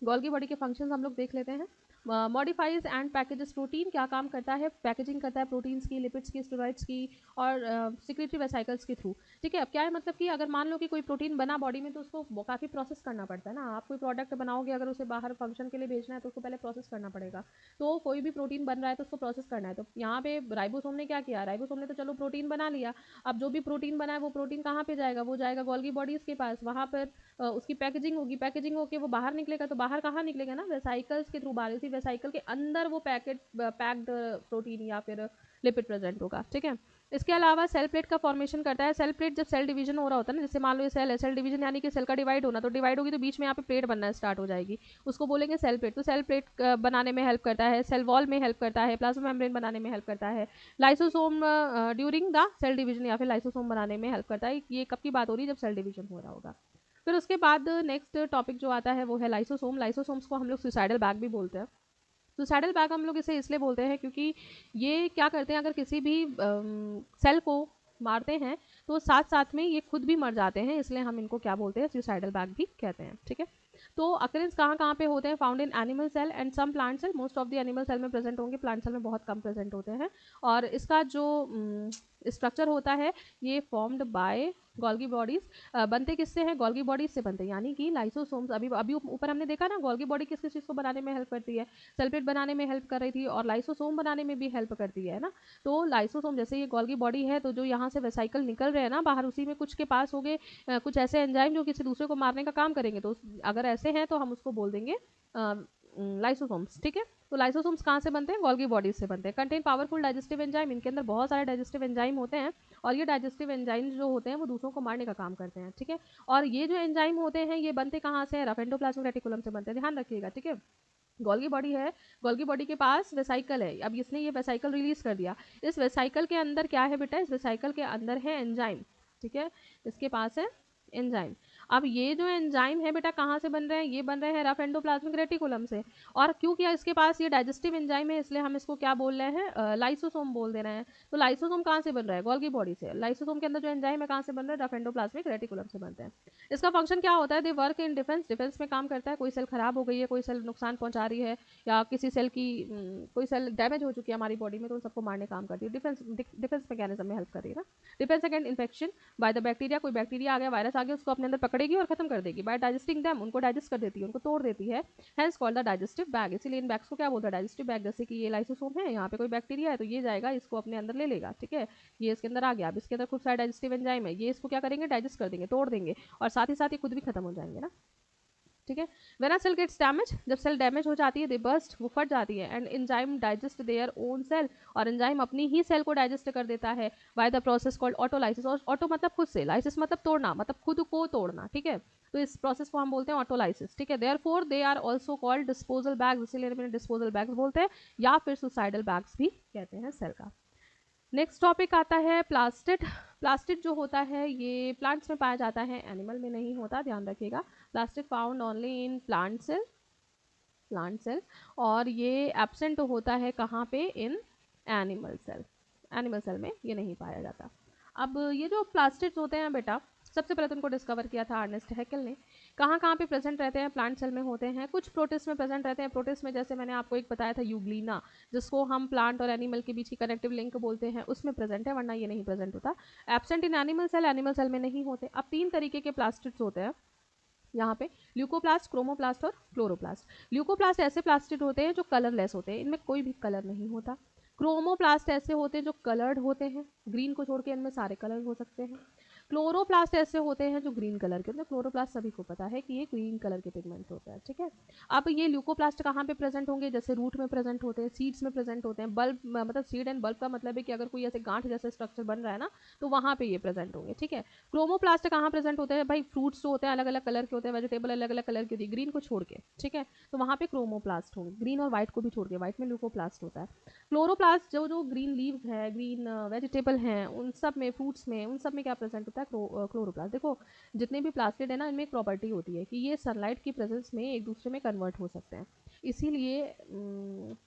गोल्गी बॉडी के फंक्शंस हम लोग देख लेते हैं। मॉडिफाइज एंड पैकेजेस प्रोटीन, क्या काम करता है, पैकेजिंग करता है प्रोटीन्स की, लिपिड्स की, स्टेरॉइड्स की, और सिक्रेटरी वेसाइकल्स के थ्रू, ठीक है। अब क्या है मतलब कि अगर मान लो कि कोई प्रोटीन बना बॉडी में तो उसको काफ़ी प्रोसेस करना पड़ता है ना। आप कोई प्रोडक्ट बनाओगे अगर उसे बाहर फंक्शन के लिए भेजना है तो उसको पहले प्रोसेस करना पड़ेगा। तो कोई भी प्रोटीन बन रहा है तो उसको प्रोसेस करना है। तो यहाँ पे राइबोसोम ने क्या किया, राइबोसोम ने तो चलो प्रोटीन बना लिया, अब जो भी प्रोटीन बना है वो प्रोटीन कहाँ पे जाएगा, वो जाएगा गोल्गी बॉडीज़ के पास, वहाँ पर उसकी पैकेजिंग होगी, पैकेजिंग होके वो बाहर निकलेगा, तो बाहर कहाँ निकलेगा ना, वेसाइकल्स के थ्रू बाहर, इसी वेसाइकल के अंदर वो पैक्ड प्रोटीन या फिर लिपिड प्रेजेंट होगा, ठीक है। इसके अलावा सेल प्लेट का फॉर्मेशन करता है। सेल प्लेट जब सेल डिवीजन हो रहा होता है ना, जैसे मान लो ये सेल है, सेल डिवीजन यानी कि सेल का डिवाइड होना, तो डिवाइड होगी तो बीच में यहाँ पे प्लेट बनना स्टार्ट हो जाएगी, उसको बोलेंगे सेल प्लेट। तो सेल प्लेट बनाने में हेल्प करता है, सेल वॉल में हेल्प करता है, प्लाज्मा मेम्ब्रेन बनाने में हेल्प करता है, lysosome during the cell division या फिर लाइसोसोम बनाने में हेल्प करता है। ये कब की बात हो रही है, जब सेल डिवीजन हो रहा होगा। फिर उसके बाद नेक्स्ट टॉपिक जो आता है वो है लाइसोसोम। लाइसोसोम्स को हम लोग सुसाइडल बैग भी बोलते हैं। सुसाइडल बैग हम लोग इसे इसलिए बोलते हैं क्योंकि ये क्या करते हैं, अगर किसी भी सेल को मारते हैं तो साथ साथ में ये खुद भी मर जाते हैं, इसलिए हम इनको क्या बोलते हैं, सुसाइडल बैग भी कहते हैं, ठीक है। तो अकरेंस कहाँ कहाँ पे होते हैं, found in animal cell and some plant cell. Most of the animal cell में प्रेजेंट होंगे, प्लांट सेल में बहुत कम प्रेजेंट होते हैं। और इसका जो स्ट्रक्चर होता है ये फॉर्म्ड बाय गोल्गी बॉडीज। बनते किससे हैं, गोल्गी बॉडीज से बनते हैं, यानी कि लाइसोसोम्स। अभी ऊपर हमने देखा ना गोल्गी बॉडी किस किस चीज़ को बनाने में हेल्प करती है, सेलप्लेट बनाने में हेल्प कर रही थी, और लाइसोसोम बनाने में भी हेल्प करती है ना। तो लाइसोसोम जैसे ये गोल्गी बॉडी है, तो जो यहाँ से वेसाइकल निकल रहे हैं ना बाहर, उसी में कुछ के पास हो गए कुछ ऐसे एंजाइम जो किसी दूसरे को मारने का काम करेंगे, तो अगर ऐसे हैं तो हम उसको बोल देंगे लाइसोसोम्स, ठीक है। तो लाइसोसोम्स कहाँ से बनते हैं, गोल्गी बॉडीज से बनते हैं। कंटेन पावरफुल डाइजेस्टिव एंजाइम, इनके अंदर बहुत सारे डाइजेस्टिव एंजाइम होते हैं, और ये डाइजेस्टिव एंजाइम जो होते हैं वो दूसरों को मारने का काम करते हैं, ठीक है। और ये जो एंजाइम होते हैं ये बनते कहाँ से, रफ एंडोप्लाज्मिक रेटिकुलम से बनते हैं, ध्यान रखिएगा, ठीक है। गोल्गी बॉडी है, गोल्गी बॉडी के पास वेसाइकल है, अब इसने ये वेसाइकल रिलीज कर दिया, इस वेसाइकल के अंदर क्या है बेटा, इस वेसाइकल के अंदर है एंजाइम, ठीक है, इसके पास है एंजाइम। अब ये जो एंजाइम है बेटा कहाँ से बन रहे हैं, ये बन रहे हैं रफ एंडोप्लाज्मिक रेटिकुलम से। और क्योंकि इसके पास ये डाइजेस्टिव एंजाइम है इसलिए हम इसको क्या बोल रहे हैं, लाइसोसोम बोल दे रहे हैं। तो लाइसोसोम कहाँ से बन रहा है, गोल्गी बॉडी से। लाइसोसोम के अंदर जो एंजाइम है कहाँ से बन रहा है, रफ एंडोप्लाज्मिक रेटिकुलम से बनते हैं। इसका फंक्शन क्या होता है, they work in defence, defence में काम करता है। कोई सेल खराब हो गई है, कोई सेल नुकसान पहुंचा रही है, या किसी सेल की कोई सेल डैमेज हो चुकी है हमारी बॉडी में, तो उन सबको मारने काम करती है। डिफेंस मैकेनिज्म में हेल्प कर रही है ना। Defence against infection by the bacteria, कोई बैक्टीरिया आ गया, वायरस आ गया, उसको अपने अंदर पकड़ेगी और खत्म कर देगी। बाय डाइजेस्टिंग देम, उनको डाइजेस्ट कर देती है, उनको तोड़ देती है। Hence called the digestive bag. इसीलिए इन बैग्स को क्या बोलता है, डाइजेस्टिव बैग। जैसे कि ये लाइसोसोम है, यहाँ पे कोई बैक्टीरिया है तो ये जाएगा, इसको अपने अंदर ले लेगा, ठीक है, ये इसके अंदर आ गया। अब इसके अंदर खूब सारे डाइजेस्टिव एंजाइम है, ये इसको क्या करेंगे, डाइजेस्ट कर देंगे, तोड़ देंगे, और साथ ही साथ ये खुद भी खत्म हो जाएंगे ना, ठीक है। When a cell gets damage, जब सेल डैमेज हो जाती है, दे बर्स्ट, वो फट जाती है, and enzyme digest their own cell, और एंजाइम अपनी ही सेल को डाइजेस्ट कर देता है by the process called autolysis. और ऑटो मतलब खुद से, लाइसिस मतलब तोड़ना, मतलब खुद को तोड़ना, ठीक है। तो इस प्रोसेस को हम बोलते हैं ऑटोलाइसिस, ठीक है। Therefore they are also called disposal bags, इसीलिए मैंने डिस्पोजल बैग्स बोलते हैं, या फिर सुसाइडल बैग्स भी कहते हैं सेल का। नेक्स्ट टॉपिक आता है प्लास्टिड। प्लास्टिड जो होता है ये प्लांट्स में पाया जाता है, एनिमल में नहीं होता, ध्यान रखिएगा। Plastid found only in plant cell, और ये एब्सेंट होता है कहाँ पे, in animal cell. Animal cell में ये नहीं पाया जाता। अब ये जो प्लास्टिड्स होते हैं बेटा, सबसे पहले तो उनको डिस्कवर किया था अर्नेस्ट हैकेल ने। कहाँ कहाँ पे प्रेजेंट रहते हैं, प्लांट सेल में होते हैं, कुछ प्रोटिस्ट में प्रेजेंट रहते हैं। प्रोटिस्ट में जैसे मैंने आपको एक बताया था यूग्लीना, जिसको हम प्लांट और एनिमल के बीच की कनेक्टिव लिंक बोलते हैं, उसमें प्रेजेंट है, वरना ये नहीं प्रेजेंट होता। एब्सेंट इन एनिमल सेल में नहीं होते। अब 3 तरीके के प्लास्टिड्स होते हैं यहाँ पे, ल्यूकोप्लास्ट, क्रोमोप्लास्ट और क्लोरोप्लास्ट। ल्यूकोप्लास्ट ऐसे प्लास्टिड होते हैं जो कलरलेस होते हैं, इनमें कोई भी कलर नहीं होता। क्रोमोप्लास्ट ऐसे होते हैं जो कलर्ड होते हैं, ग्रीन को छोड़ के इनमें सारे कलर हो सकते हैं। क्लोरोप्लास्ट ऐसे होते हैं जो ग्रीन कलर के होते हैं। क्लोरोप्लास्ट सभी को पता है कि ये ग्रीन कलर के पिगमेंट होता है, ठीक है। अब ये ल्यूकोप्लास्ट कहाँ पे प्रेजेंट होंगे, जैसे रूट में प्रेजेंट होते हैं, सीड्स में प्रेजेंट होते हैं, बल्ब मतलब सीड एंड बल्ब का मतलब है कि अगर कोई ऐसे गांठ जैसे स्ट्रक्चर बन रहा है ना, तो वहाँ पे ये प्रेजेंट होंगे, ठीक है। क्रोमोप्लास्ट कहाँ प्रेजेंट होते हैं भाई, फ्रूट्स जो होते हैं अलग अलग कलर के होते हैं, वेजिटेबल अलग अलग कलर की होती है, ग्रीन को छोड़ के, ठीक है, तो वहाँ पे क्रोमोप्लास्ट होंगे, ग्रीन और व्हाइट को भी छोड़ के, व्हाइट में ल्यूकोप्लास्ट होता है। क्लोरोप्लास्ट जो ग्रीन लीव्स है, ग्रीन वेजिटेबल हैं, उन सब में, फ्रूट्स में, उन सब में क्या प्रेजेंट होता है, क्लोरोप्लास्ट। देखो जितने भी प्लास्टिड है ना, इनमें एक प्रॉपर्टी होती है कि ये सनलाइट की प्रेजेंस में एक दूसरे में कन्वर्ट हो सकते हैं, इसीलिए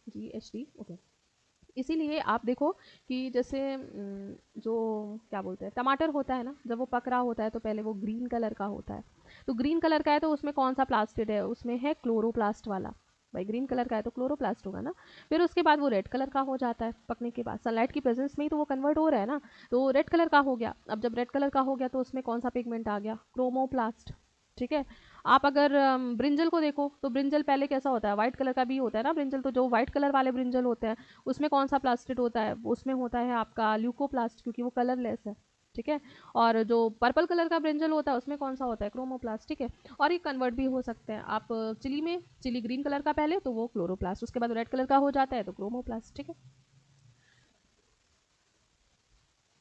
GHD ओके। इसीलिए आप देखो कि जैसे जो क्या बोलते हैं, टमाटर होता है ना, जब वो पक रहा होता है तो पहले वो ग्रीन कलर का होता है, तो ग्रीन कलर का है तो उसमें कौन सा प्लास्टिड है, उसमें है क्लोरोप्लास्ट वाला, भाई ग्रीन कलर का है तो क्लोरोप्लास्ट होगा ना। फिर उसके बाद वो रेड कलर का हो जाता है पकने के बाद, सनलाइट की प्रेजेंस में ही तो वो कन्वर्ट हो रहा है ना, तो रेड कलर का हो गया। अब जब रेड कलर का हो गया तो उसमें कौन सा पिगमेंट आ गया, क्रोमोप्लास्ट, ठीक है। आप अगर ब्रिंजल को देखो तो ब्रिंजल पहले कैसा होता है, व्हाइट कलर का भी होता है ना ब्रिंजल, तो जो व्हाइट कलर वाले ब्रिंजल होते हैं उसमें कौन सा प्लास्टिड होता है, उसमें होता है आपका ल्यूकोप्लास्ट, क्योंकि वो कलरलेस है, ठीक है। और जो पर्पल कलर का ब्रिंजल होता है उसमें कौन सा होता है, क्रोमोप्लास्ट, ठीक है। और ये कन्वर्ट भी हो सकते हैं आप चिली में, चिली ग्रीन कलर का पहले तो वो क्लोरोप्लास्ट, उसके बाद रेड कलर का हो जाता है तो क्रोमोप्लास्ट, ठीक है।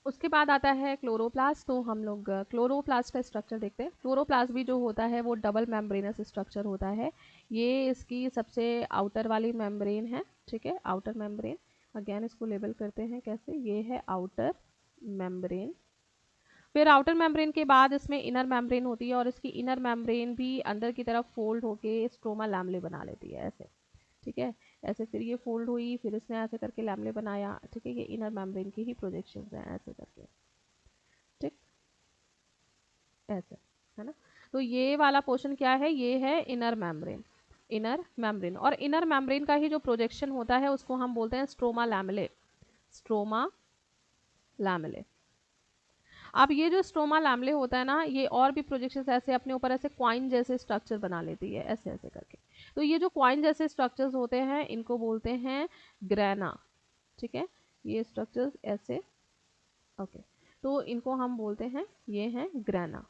उसके बाद आता है क्लोरोप्लास्ट, तो हम लोग क्लोरोप्लास्ट का स्ट्रक्चर देखते हैं। क्लोरोप्लास्ट भी जो होता है वो डबल मेम्ब्रेनस स्ट्रक्चर होता है, ये इसकी सबसे आउटर वाली मेम्ब्रेन है, ठीक है, आउटर मेम्ब्रेन। अगेन इसको लेबल करते हैं कैसे, ये है आउटर मेम्ब्रेन। फिर आउटर मेम्ब्रेन के बाद इसमें इनर मेम्ब्रेन होती है, और इसकी इनर मेम्ब्रेन भी अंदर की तरफ फोल्ड होके स्ट्रोमा लैमले बना लेती है ऐसे, ठीक है, ऐसे। फिर ये फोल्ड हुई, फिर इसने ऐसे करके लैमले बनाया, ठीक है, ये इनर मेम्ब्रेन की ही प्रोजेक्शंस हैं ऐसे करके, ठीक, ऐसे, है ना। तो ये वाला पोर्शन क्या है, ये है इनर मेम्ब्रेन, इनर मेम्ब्रेन। और इनर मेम्ब्रेन का ही जो प्रोजेक्शन होता है उसको हम बोलते हैं स्ट्रोमा लैमले, स्ट्रोमा लैमले। अब ये जो स्ट्रोमा लैमले होता है ना, ये और भी प्रोजेक्शंस ऐसे अपने ऊपर ऐसे क्वाइन जैसे स्ट्रक्चर बना लेती है ऐसे ऐसे करके। तो ये जो क्वाइन जैसे स्ट्रक्चर्स होते हैं इनको बोलते हैं ग्रेना, ठीक है, ये स्ट्रक्चर्स ऐसे, ओके, तो इनको हम बोलते हैं, ये हैं ग्रेना,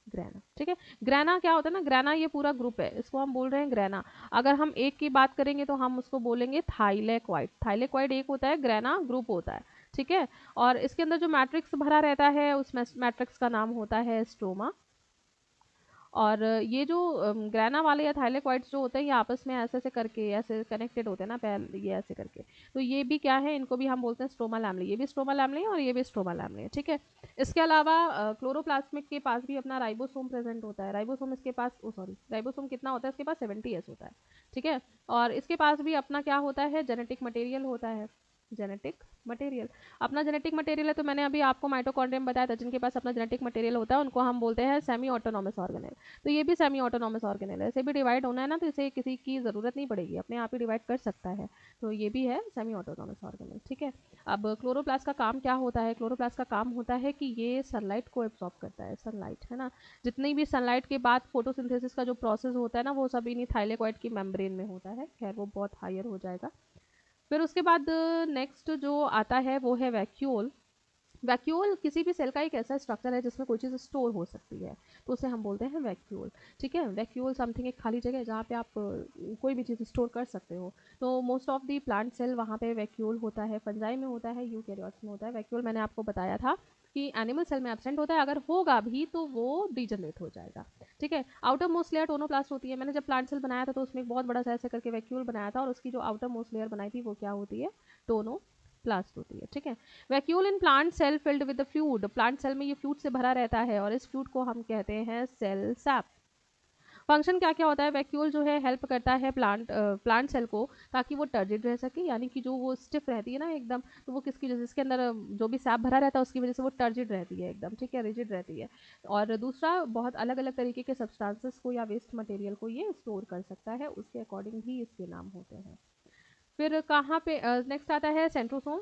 ग्रेना, ठीक है। ग्रेना क्या होता है ना, ग्रेना ये पूरा ग्रुप है, इसको हम बोल रहे हैं ग्रेना। अगर हम एक की बात करेंगे तो हम उसको बोलेंगे थाइलेक्वाइड, थाइलेक्वाइड एक होता है, ग्रेना ग्रुप होता है, ठीक है। और इसके अंदर जो मैट्रिक्स भरा रहता है उस मैट्रिक्स का नाम होता है स्ट्रोमा। और ये जो ग्रेना वाले या थाइलेकोइड्स जो होते हैं ये आपस में ऐसे ऐसे करके ऐसे कनेक्टेड होते हैं ना, पहले ये ऐसे करके, तो ये भी क्या है, इनको भी हम बोलते हैं स्ट्रोमा लैमेले। ये भी स्ट्रोमा लैमेले और ये भी स्ट्रोमा लैमेले है, ठीक है। इसके अलावा क्लोरोप्लास्मिक के पास भी अपना राइबोसोम प्रेजेंट होता है। राइबोसोम इसके पास, राइबोसोम कितना होता है इसके पास, 70s होता है, ठीक है। और इसके पास भी अपना क्या होता है, जेनेटिक मटेरियल होता है, जेनेटिक मटेरियल। अपना जेनेटिक मटेरियल है, तो मैंने अभी आपको माइटोकॉन्ड्रियम बताया था, जिनके पास अपना जेनेटिक मटेरियल होता है उनको हम बोलते हैं सेमी ऑटोनॉमस ऑर्गेनेल। तो ये भी सेमी ऑटोनॉमस ऑर्गेनेल है, इसे भी डिवाइड होना है ना, तो इसे किसी की ज़रूरत नहीं पड़ेगी, अपने आप ही डिवाइड कर सकता है। तो ये भी है सेमी ऑटोनॉमस ऑर्गेनेल, ठीक है। अब क्लोरोप्लास्ट का काम क्या होता है, क्लोरोप्लास्ट का काम होता है कि ये सनलाइट को एब्जॉर्ब करता है, सनलाइट है ना, जितनी भी सनलाइट के बाद फोटोसिंथेसिस का जो प्रोसेस होता है ना, वो सब इन्हीं थाइलेकोइड की मेम्ब्रेन में होता है। खैर वो बहुत हायर हो जाएगा। फिर उसके बाद नेक्स्ट जो आता है वो है वैक्यूल। वैक्यूल किसी भी सेल का एक ऐसा स्ट्रक्चर है जिसमें कोई चीज़ स्टोर हो सकती है, तो उसे हम बोलते हैं वैक्यूल, ठीक है। वैक्यूल समथिंग एक खाली जगह है जहाँ पे आप कोई भी चीज़ स्टोर कर सकते हो। तो most of the plant cell वहाँ पे वैक्यूल होता है, फंजाई में होता है, यूकेरियोट्स में होता है। वैक्यूल मैंने आपको बताया था कि एनिमल सेल में एब्सेंट होता है, अगर होगा भी तो वो डीजनरेट हो जाएगा, ठीक है। आउटर मोस्ट लेयर टोनोप्लास्ट होती है। मैंने जब प्लांट सेल बनाया था तो उसमें एक बहुत बड़ा सा ऐसे करके वैक्यूल बनाया था, और उसकी जो आउटर मोस्ट लेयर बनाई थी वो क्या होती है, टोनोप्लास्ट होती है, ठीक है। Vacuole in plant cell filled with the fluid. Plant cell में ये फ्लूइड से भरा रहता है और इस फ्लूइड को हम कहते हैं सेल सैप। फंक्शन क्या क्या होता है, वैक्यूल जो है हेल्प करता है प्लांट सेल को, ताकि वो टर्जिड रह सके, यानी कि जो वो स्टिफ रहती है ना एकदम, तो वो किसकी, जिसके अंदर जो भी सैप भरा रहता है उसकी वजह से वो टर्जिड रहती है एकदम, ठीक है, रिजिड रहती है। और दूसरा, बहुत अलग अलग तरीके के सब्सटेंसेस को या वेस्ट मटेरियल को ये स्टोर कर सकता है, उसके अकॉर्डिंग भी इसके नाम होते हैं। फिर कहाँ पे नेक्स्ट आता है सेंट्रोसोम।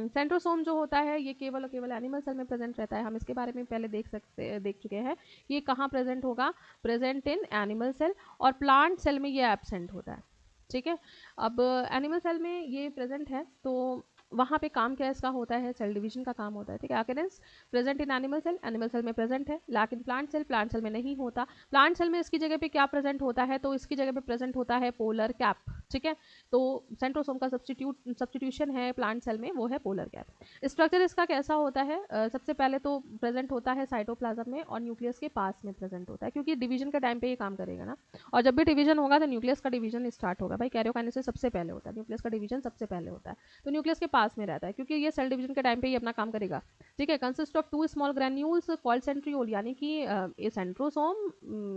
सेंट्रोसोम जो होता है ये केवल और केवल एनिमल सेल में प्रेजेंट रहता है। हम इसके बारे में पहले देख चुके हैं कि ये कहाँ प्रेजेंट होगा, प्रेजेंट इन एनिमल सेल, और प्लांट सेल में ये एब्सेंट होता है, ठीक है। अब एनिमल सेल में ये प्रेजेंट है, तो वहाँ पे काम क्या इसका होता है, सेल डिवीजन का काम होता है, ठीक है। Occurrence present in animal cell में प्रेजेंट है, लेकिन प्लांट सेल में नहीं होता। प्लांट सेल में इसकी जगह पे क्या प्रेजेंट होता है, तो इसकी जगह पे प्रेजेंट होता है पोलर कैप, ठीक है। तो सेंट्रोसोम का सब्सटीट्यूशन है प्लांट सेल में, वो है पोलर कैप। स्ट्रक्चर इसका कैसा होता है, सबसे पहले तो प्रेजेंट होता है साइटोप्लाज्म में और न्यूक्लियस के पास में प्रेजेंट होता है, क्योंकि डिवीजन के टाइम पे ये काम करेगा ना, और जब भी डिवीजन होगा तो न्यूक्लियस का डिवीजन स्टार्ट होगा भाई, कैरियोकाइनेसिस सबसे पहले होता है, न्यूक्लियस का डिवीजन सबसे पहले होता है, तो न्यूक्लियस के पास में रहता है, क्योंकि ये सेल डिवीजन के टाइम पे ही अपना काम करेगा, ठीक है। Consist of 2 small granules called centriole, यानी कि ये सेंट्रोसोम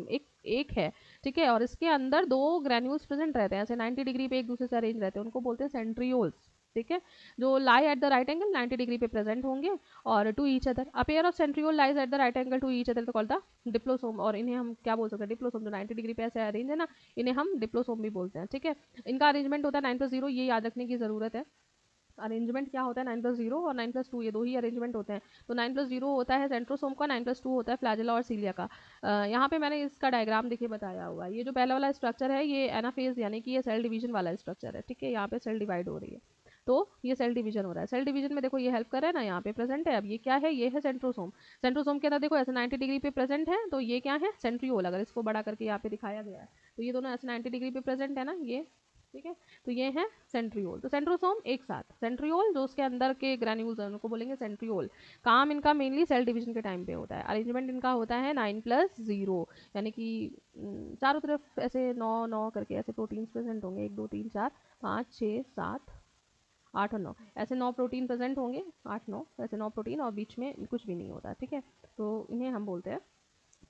एक है, ठीक है, और इसके अंदर 2 ग्रैन्यूल्स प्रेजेंट रहते हैं, ऐसे 90 डिग्री पे एक दूसरे से अरेंज रहते हैं, उनको बोलते हैं सेंट्रियोल्स, ठीक है, जो lie at the right angle 90 degree पे प्रेजेंट होंगे और to each other. A pair of centriole lies at the right angle to each other तो कॉल्ड द डिप्लोसोम, और इन्हें हम क्या बोल सकते हैं, डिप्लोसोम। जो 90 डिग्री पे ऐसे अरेंज है ना, इन्हें हम डिप्लोसोम भी बोलते हैं, ठीक है। इनका अरेंजमेंट होता है 9+0, ये याद रखने की जरूरत है। अरेंजमेंट क्या होता है, 9+0 और 9+2, ये 2 ही अरेंजमेंट होते हैं। तो 9+0 होता है सेंट्रोसोम का, 9+2 होता है फ्लैजेला और सीलिया का। यहाँ पे मैंने इसका डायग्राम देखिए बताया हुआ है। ये जो पहला वाला स्ट्रक्चर है ये एनाफेज, यानी कि ये सेल डिवीजन वाला स्ट्रक्चर है, ठीक है। यहाँ पे सेल डिवाइड हो रही है, तो ये सेल डिवीजन हो रहा है। सेल डिवीजन में देखो ये हेल्प कर रहा है ना, यहाँ पे प्रेजेंट है। अब ये क्या है, ये है सेंट्रोसोम। सेंट्रोसोम के अंदर देखो ऐसे 90 डिग्री पे प्रेजेंट है, तो ये क्या है, सेंट्रियोल। अगर इसको बड़ा करके यहाँ पे दिखाया गया है तो ये दोनों ऐसे 90 डिग्री पे प्रेजेंट है ना, ये, ठीक है। तो ये है सेंट्रियोल। तो सेंट्रोसोम एक साथ, सेंट्रियोल जो उसके अंदर के ग्रैन्यूल्स हैं उनको बोलेंगे सेंट्रियोल। काम इनका मेनली सेल डिवीजन के टाइम पे होता है। अरेंजमेंट इनका होता है 9+0, यानी कि चारों तरफ ऐसे 9 करके ऐसे प्रोटीन्स प्रेजेंट होंगे, 1 2 3 4 5 6 7 8 और 9, ऐसे 9 प्रोटीन प्रेजेंट होंगे, 8 9 ऐसे 9 प्रोटीन, और बीच में कुछ भी नहीं होता, ठीक है। तो इन्हें हम बोलते हैं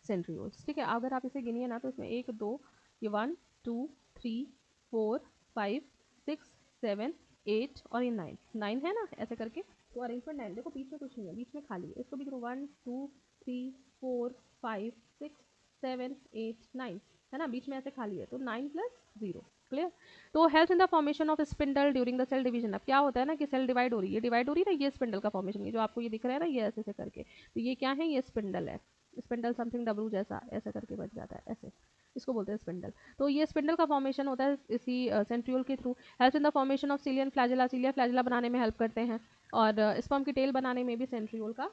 सेंट्रियोल्स, ठीक है। अगर आप इसे गिनिए ना तो इसमें 1 2, ये 1 2 3 4 5 6 7 8 और ये 9 है ना, ऐसे करके। तो अरेंजमेंट 9, देखो बीच में कुछ नहीं है, बीच में खाली है। इसको भी करो 1 2 3 4 5 6 7 8 9, है ना, बीच में ऐसे खाली है, तो 9+0, क्लियर। तो help in the formation of spindle during the cell division. अब क्या होता है ना कि सेल डिवाइड हो रही है, डिवाइड हो रही है ना, ये स्पिंडल का फॉर्मेशन, ये जो आपको ये दिख रहा है ना, ये ऐसे ऐसे करके, तो ये क्या है, ये स्पिंडल है। स्पिंडल समथिंग डब्लू जैसा ऐसा करके बच जाता है, ऐसे इसको बोलते हैं स्पिंडल। तो ये स्पिंडल का फॉर्मेशन होता है इसी सेंट्रियोल के through. Help in the formation of cilia and flagella, cilia flagella बनाने में हेल्प करते हैं, और स्पर्म की टेल बनाने में भी सेंट्रियोल का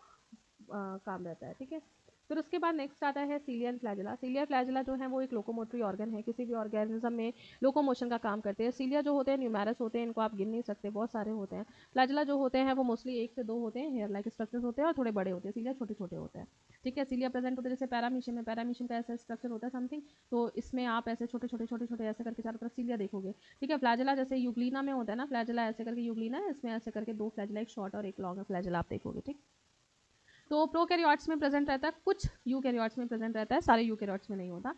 काम रहता है, ठीक है। फिर उसके बाद नेक्स्ट आता है सीलियर फ्लैजिला। सीलियर फ्लैजिला जो है वो एक लोकोमोटरी ऑर्गन है, किसी भी ऑर्गेनिज्म में लोकोमोशन का काम करते हैं। सीलिया जो होते हैं न्यूमेरस होते हैं, इनको आप गिन नहीं सकते, बहुत सारे होते हैं। फ्लैजिला जो होते हैं वो मोस्टली 1 से 2 होते हैं, हेयर लाइक स्ट्रक्चर्स होते हैं और थोड़े बड़े होते हैं। सीलिया छोटे छोटे होते हैं, ठीक है। सीलिया प्रेजेंट होते हैं जैसे पैरामीशियम में, पैरामीशियम का ऐसा स्ट्रक्चर होता है समथिंग, तो इसमें आप ऐसे छोटे छोटे छोटे छोटे ऐसे करके चारों तरफ सीलिया देखोगे, ठीक है। फ्लैजिला जैसे यूग्लिना में होता है ना, फ्लैजिला ऐसे करके यूग्लिना है, इसमें ऐसे करके 2 फ्लैजिला, एक शॉर्ट और एक लॉन्ग फ्लैजिला आप देखोगे, ठीक। तो प्रोकैरियोट्स में प्रेजेंट रहता है, कुछ यूकैरियोट्स में प्रेजेंट रहता है, सारे यूकैरियोट्स में नहीं होता।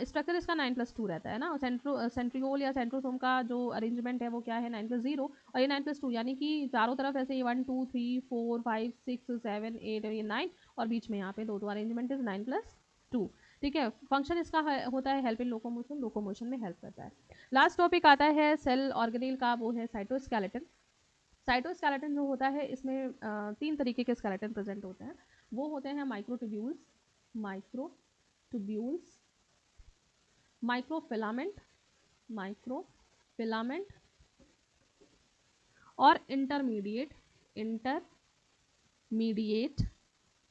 स्ट्रक्चर इसका 9+2 रहता है ना। सेंट्रियोल या सेंट्रोसोम का जो अरेंजमेंट है वो क्या है, 9+0, और ये 9+2 यानी कि चारों तरफ ऐसे 1 2 3 4 5 6 7 8 और ये 9, और बीच में यहाँ पे 2 अरेंजमेंट इज 9+2, ठीक है। फंक्शन इसका होता है हेल्प इन लोकोमोशन, लोकोमोशन में हेल्प करता है। लास्ट टॉपिक आता है सेल ऑर्गेनेल का, वो है साइटोस्केलेटन। साइटोस्केलेटन जो होता है इसमें 3 तरीके के स्केलेटन प्रेजेंट होते हैं। वो होते हैं माइक्रोट्यूब्यूल्स, माइक्रोट्यूब्यूल्स, माइक्रोफिलामेंट, माइक्रोफिलामेंट और इंटरमीडिएट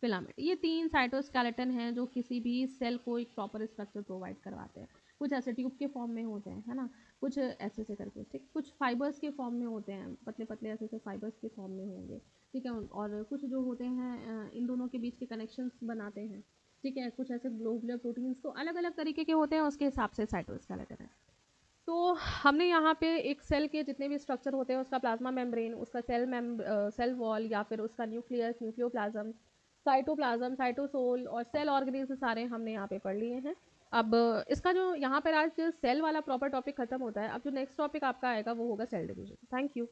फिलामेंट। ये 3 साइटोस्केलेटन हैं जो किसी भी सेल को एक प्रॉपर स्ट्रक्चर प्रोवाइड करवाते हैं। कुछ ऐसे ट्यूब के फॉर्म में होते हैं, है ना, कुछ ऐसे से करके, ठीक, कुछ फाइबर्स के फॉर्म में होते हैं, पतले पतले ऐसे से फाइबर्स के फॉर्म में होंगे, ठीक है। और कुछ जो होते हैं इन दोनों के बीच के कनेक्शंस बनाते हैं, ठीक है। कुछ ऐसे ग्लोबुलर प्रोटीन्स, तो अलग अलग तरीके के होते हैं, उसके हिसाब से साइटोस्केलेटन है। तो हमने यहाँ पे एक सेल के जितने भी स्ट्रक्चर होते हैं, उसका प्लाज्मा मेम्ब्रेन, उसका सेल वॉल, या फिर उसका न्यूक्लियस, न्यूक्लियोप्लाज्म, साइटोप्लाज्म, साइटोसोल और सेल ऑर्गेनेल्स सारे हमने यहाँ पे पढ़ लिए हैं। अब इसका जो यहाँ पर आज सेल वाला प्रॉपर टॉपिक खत्म होता है। अब जो नेक्स्ट टॉपिक आपका आएगा वो होगा सेल डिवीजन। Thank you.